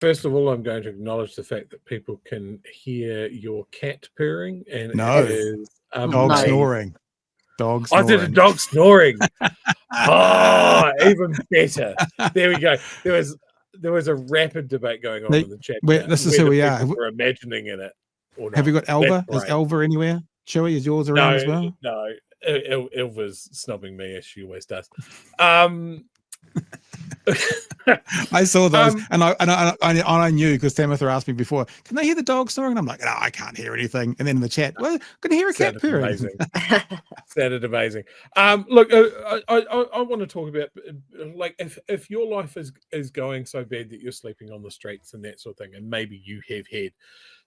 First of all, I'm going to acknowledge the fact that people can hear your cat purring, and No. it is Dog amazing. snoring. Dog I snoring. did a dog snoring. Oh, even better. There we go. There was a rapid debate going on in the chat. This is who we are. We're imagining in it. Or not. Have you got Elva? That's Is great. Elva anywhere? Chewie, is yours around as well? No. Elva's snubbing me as she always does. I saw those, and I knew because Tamatha asked me before, can they hear the dog snoring? And I'm like, no, I can't hear anything. And then in the chat, well, can you hear a cat purring? Amazing. Sounded amazing. Look, I want to talk about, like, if your life is going so bad that you're sleeping on the streets and that sort of thing, and maybe you have had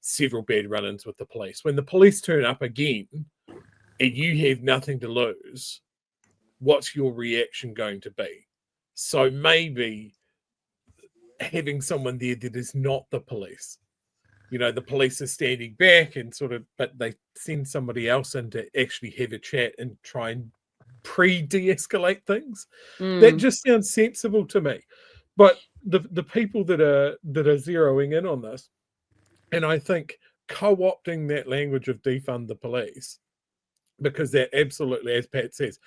several bad run-ins with the police. When the police turn up again and you have nothing to lose, what's your reaction going to be? So maybe having someone there that is not the police, the police are standing back and but they send somebody else in to actually have a chat and try and de-escalate things. That just sounds sensible to me. But the people that are zeroing in on this, and I think co-opting that language of defund the police, because that absolutely, as Pat says,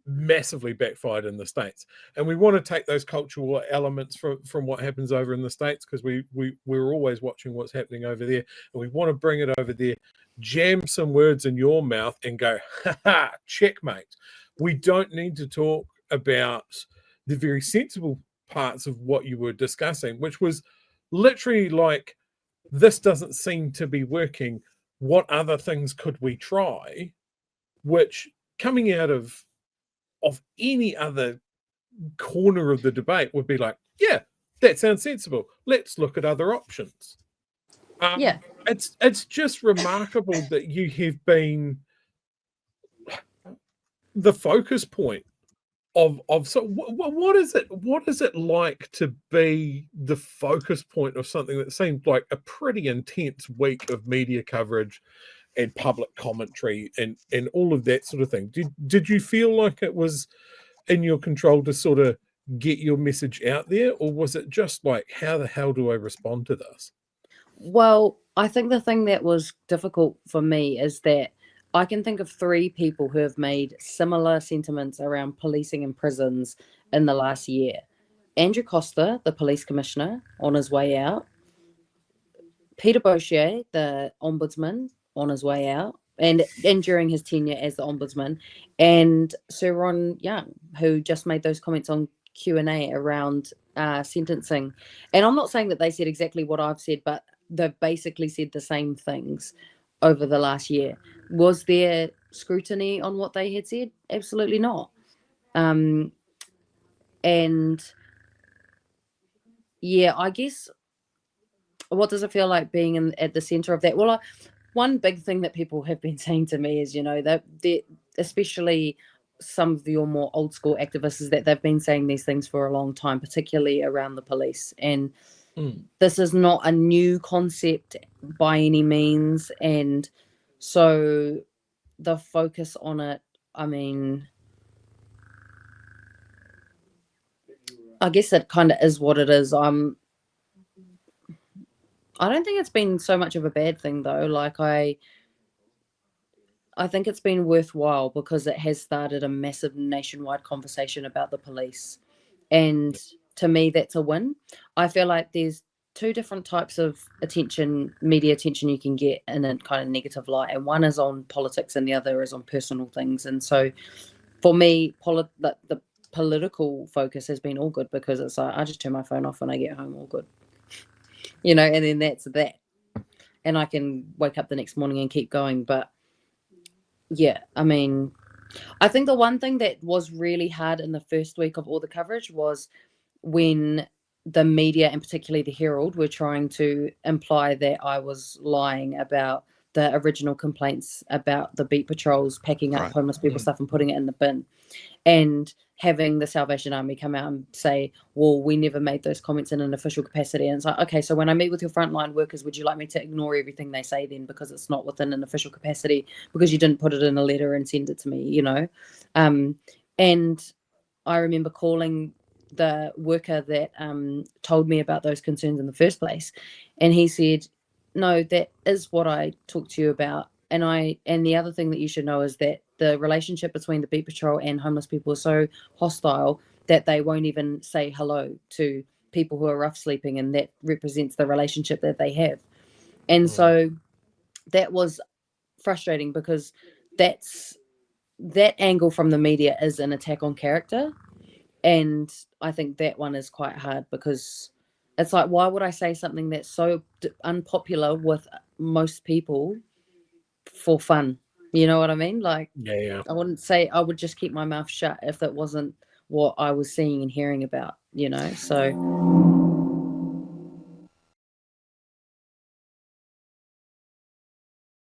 massively backfired in the States. And we want to take those cultural elements from what happens over in the States, because we're always watching what's happening over there, and we want to bring it over there, jam some words in your mouth and go, ha, checkmate. We don't need to talk about the very sensible parts of what you were discussing, which was literally like, this doesn't seem to be working. What other things could we try? Which, coming out of any other corner of the debate, would be like, yeah, that sounds sensible. Let's look at other options. It's just remarkable that you have been the focus point of so what is it like to be the focus point of something that seemed like a pretty intense week of media coverage and public commentary and all of that sort of thing? Did you feel like it was in your control to sort of get your message out there, or was it just like, how the hell do I respond to this? Well, I think the thing that was difficult for me is that I can think of 3 people who have made similar sentiments around policing and prisons in the last year. Andrew Costa, the police commissioner, on his way out. Peter Boshier, the ombudsman, on his way out, and during his tenure as the ombudsman, and Sir Ron Young, who just made those comments on Q&A around sentencing. And I'm not saying that they said exactly what I've said, but they've basically said the same things over the last year. Was there scrutiny on what they had said? Absolutely not. And yeah, I guess, what does it feel like being at the center of that? Well, one big thing that people have been saying to me is, that especially some of your more old school activists, is that they've been saying these things for a long time, particularly around the police. And this is not a new concept by any means. And so the focus on it, I mean, I guess it kind of is what it is. I don't think it's been so much of a bad thing, though. Like, I think it's been worthwhile because it has started a massive nationwide conversation about the police. And to me, that's a win. I feel like there's 2 different types of media attention you can get in a kind of negative light. And one is on politics and the other is on personal things. And so for me, the political focus has been all good, because it's like, I just turn my phone off when I get home, all good. And then that's that. And I can wake up the next morning and keep going. But yeah, I mean, I think the one thing that was really hard in the first week of all the coverage was when the media, and particularly the Herald, were trying to imply that I was lying about the original complaints about the beat patrols packing up homeless people stuff and putting it in the bin. And having the Salvation Army come out and say, well, we never made those comments in an official capacity. And it's like, okay, so when I meet with your frontline workers, would you like me to ignore everything they say then, because it's not within an official capacity, because you didn't put it in a letter and send it to me, And I remember calling the worker that told me about those concerns in the first place, and he said, no, that is what I talked to you about. And the other thing that you should know is that the relationship between the Beat Patrol and homeless people is so hostile that they won't even say hello to people who are rough sleeping, and that represents the relationship that they have. And so that was frustrating, because that angle from the media is an attack on character. And I think that one is quite hard, because it's like, why would I say something that's so unpopular with most people for fun? You know what I mean? Like, Yeah. I wouldn't say, I would just keep my mouth shut if it wasn't what I was seeing and hearing about, you know? So